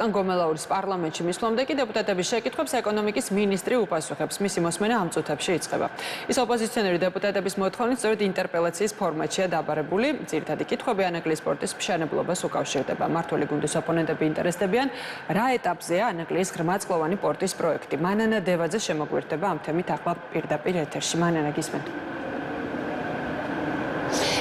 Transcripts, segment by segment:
ვახტანგ გომელაურის პარლამენტში მისვლამდე კი დეპუტატების შეკითხვებს ეკონომიკის მინისტრი უპასუხებს. მისი მოსმენა ამ წუთებში იწყება. ის ოპოზიციონერი დეპუტატების მოთხოვნით სწორედ ინტერპელაციის ფორმატშია დაბარებული. ძირითადი კითხვები ანაკლიის პორტის მშენებლობას უკავშირდება. მმართველი გუნდის ოპონენტები ინტერესდებიან, რა ეტაპზეა ანაკლიის ღრმაწყლოვანი პორტის პროექტი. მანანა დევაძე შემოგვიერთდება ამ თემით ახლა პირდაპირ ეთერში. მანანა, გისმენთ.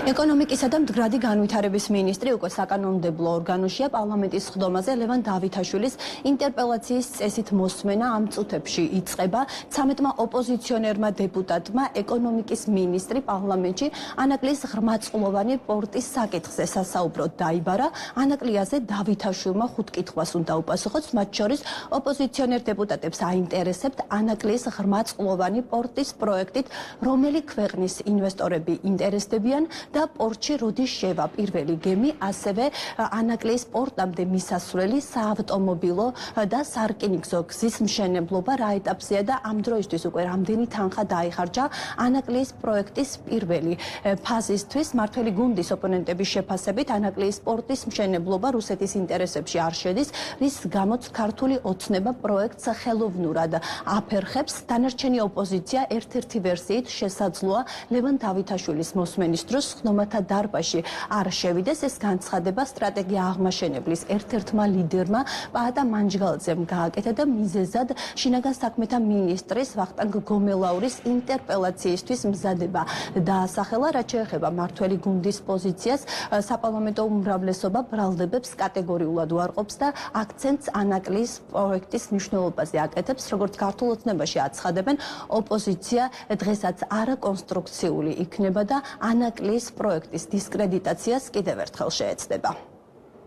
ეკონომიკისა და მდგრადი განვითარების მინისტრი უკვე საკანონმდებლო ორგანოშია. პარლამენტის სხდომაზე ლევან დავითაშვილის ინტერპელაციის წესით მოსმენა ამ წუთებში იწყება. 13-მა ოპოზიციონერმა დეპუტატმა ეკონომიკის მინისტრი პარლამენტში ანაკლიის ღრმაწყლოვანი პორტის საკითხზე სასაუბროდ დაიბარა. ანაკლიაზე დავითაშვილმა 5 კითხვას უნდა უპასუხოს, მათ შორის ოპოზიციონერ დეპუტატებს აინტერესებთ ანაკლიის ღრმაწყლოვანი პორტის პროექტით, რომელი ქვეყნის ინვესტორები ინტერესდებიან და პორტში როდის შევა პირველი გემი, ასევე ანაკლიის პორტამდე მისასვლელი საავტომობილო და სარკინიგზო გზის მშენებლობა რა ეტაპზეა და ამ დროისთვის უკვე რამდენი თანხა დაიხარჯა ანაკლიის პროექტის პირველი ფაზისთვის. მმართველი გუნდის ოპონენტების შეფასებით ანაკლიის პორტის მშენებლობა რუსეთის ინტერესებში არ შედის, რის გამოც ქართული ოცნება პროექტს ხელოვნურად აფერხებს. დანარჩენი ოპოზიცია ერთ-ერთი ვერსიით შესაძლოა ლევან დავითაშვილის მოსმენის დროს ხდომათა დარბაზში არ შევიდეს. ეს განცხადება სტრატეგია აღმაშენებლის ერთ-ერთმა ლიდერმა პაატა მანჯგალაძემ გააკეთა და მიზეზად შინაგან საქმეთა მინისტრის ვახტანგ გომელაურის ინტერპელაციისთვის მზადება დაასახელა. რაც შეეხება მმართველი გუნდის პოზიციას, საპარლამენტო უმრავლესობა ბრალდებებს კატეგორიულად უარყოფს და აქცენტს ანაკლიის პროექტის მნიშვნელობაზე აკეთებს. როგორც ქართულ ოცნებაში აცხადებენ, ოპოზიცია დღესაც არაკონსტრუქციული იქნება და ანაკლიის პროექტის დისკრედიტაციას კიდევ ერთხელ შეეცდება.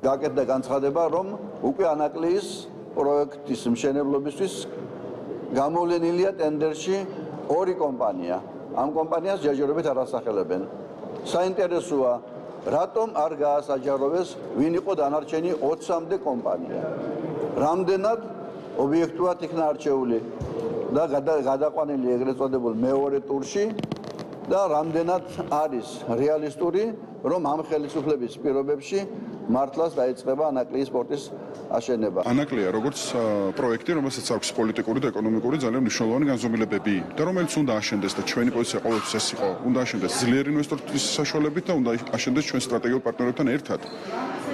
გააკეთა განცხადება, რომ უკვე ანაკლიის პროექტის მშენებლობისთვის გამოვლენილია ტენდერში 2 კომპანია. ამ კომპანიას ჯერჯერობით არ ასახელებენ. საინტერესოა, რატომ არ გაასაჯაროვეს, ვინ იყო დანარჩენი 20-მდე კომპანია. რამდენად ობიექტურად იქნა არჩეული და გადაყვანილი ეგრეთ წოდებულ მეორე ტურში და რამდენად არის რეალისტური, რომ ამ ხელისუფლების პირობებში მართლაც დაიწყება ანაკლიის პორტის აშენება. ანაკლია როგორც პროექტი, რომელსაც აქვს პოლიტიკური და ეკონომიკური ძალიან მნიშვნელოვანი განზომილებები და რომელიც უნდა აშენდეს და ჩვენი პოზიცია ყოველთვის ეს იყო, უნდა აშენდეს ძლიერი ინვესტორების საშუალებით და უნდა აშენდეს ჩვენ სტრატეგიულ პარტნიორებთან ერთად.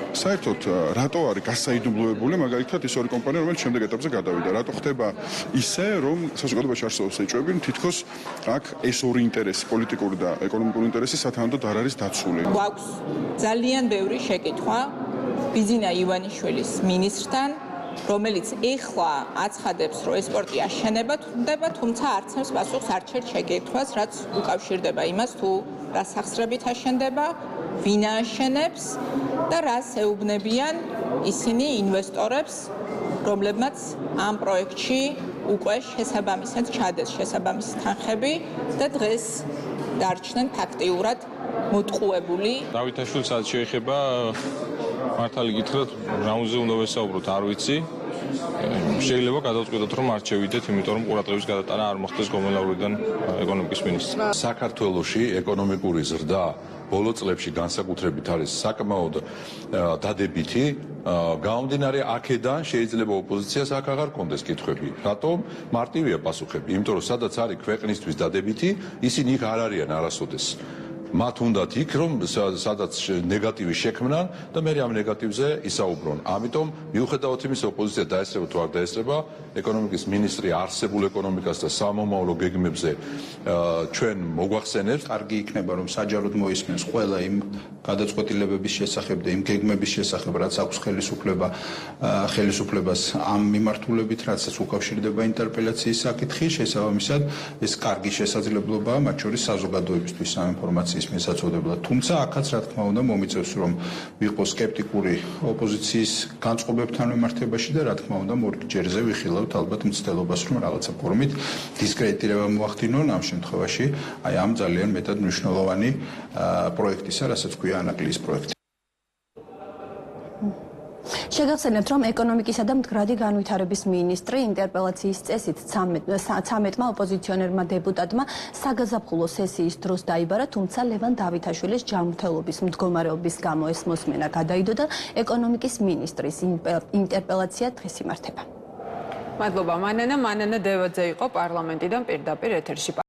საერთოდ რატო არის გასაიდუმლოებული მაგალითად ის 2 კომპანია, რომელიც შემდეგ ეტაპზე გადავიდა? რატო ხდება ისე, რომ საზოგადოებაში არსებობს ეჭვები, თითქოს აქ ეს 2 ინტერესი, პოლიტიკური და ეკონომიკური ინტერესი სათანადოდ არ არის დაცული. გვაქვს ძალიან ბევრი შეკითხვა ბიზინა ივანიშვილის მინისტრთან, რომელიც ეხლა აცხადებს, რომ ეს პორტი აშენებად ხდება, თუმცა არცემს პასუხს არჩევ შეკითხვას, რაც უკავშირდება იმას, თუ რა სახსრებით აშენდება, ვინ აშენებს და რას ეუბნებიან ისინი ინვესტორებს, რომლებმაც ამ პროექტში უკვე შესაბამისად ჩადეს შესაბამისი თანხები და დღეს დარჩნენ ფაქტიურად მოტყუებული. დავითაშვილსაც შეეხება მართალი გითხრათ, რამოზე უნდა ვესაუბროთ, არ ვიცი. შეიძლება გადავწყვიტოთ, რომ არ შევიდეთ, იმიტომ რომ ყურადღების გადატანა არ მოხდეს გომელაურიდან ეკონომიკის მინისტრს. საქართველოში ეკონომიკური ზრდა ბოლო წლებში განსაკუთრებით არის საკმაოდ დადებითი. გამომდინარე აქედან შეიძლება ოპოზიციას აქ აღარ კონდეს კითხვები. რატომ? მარტივია პასუხები. იმიტომ რომ სადაც არის ქვეყნისთვის დადებითი, ისინი იქ არ არიან არასოდეს. მათ უნდათ იქ, რომ სადაც ნეგატივი შექმნან და მე ამ ნეგატივზე ისაუბრონ. ამიტომ მიუხედავად იმისა, ოპოზიცია დაესწრება თუ არ დაესწრება, ეკონომიკის მინისტრი არსებულ ეკონომიკას და სამომავლო გეგმებზე ჩვენ მოგვახსენებს. კარგი იქნება, რომ საჯაროდ მოისმენს ყველა იმ გადაწყვეტილებების შესახებ და იმ გეგმების შესახებ, რაც აქვს ხელისუფლებას ამ მიმართულებით, რასაც უკავშირდება ინტერპელაციის საკითხი, შესაბამისად ეს კარგი შესაძლებლობაა, მათ შორის საზოგადოებისთვის საინფორმაციო მისაწოდებლად. თუმცა აქაც რა თქმა უნდა მომიწევს, რომ ვიყოს სკეპტიკური ოპოზიციის განწყობებთან მიმართებაში და რა თქმა უნდა მორიგჯერზე ვიხილავთ ალბათ მცდელობას, რომ რაღაცა ფორმით დისკრედიტირება მოახდინონ ამ შემთხვევაში აი ამ ძალიან მეტად მნიშვნელოვანი პროექტისა, რასაც ქვია ანაკლიის პროექტი. შეგახსენებთ, რომ ეკონომიკისა და მდგრადი განვითარების მინისტრი ინტერპელაციის წესით 13-მა ოპოზიციონერმა დეპუტატმა საგაზაფხულო სესიის დროს დაიბარა, თუმცა ლევან დავითაშვილის ჯანმრთელობის მდგომარეობის გამო ეს მოსმენა გადაიდო და ეკონომიკის მინისტრის ინტერპელაცია დღეს იმართება. მადლობა მანანა დევაძე იყო პარლამენტიდან პირდაპირ ეთერში.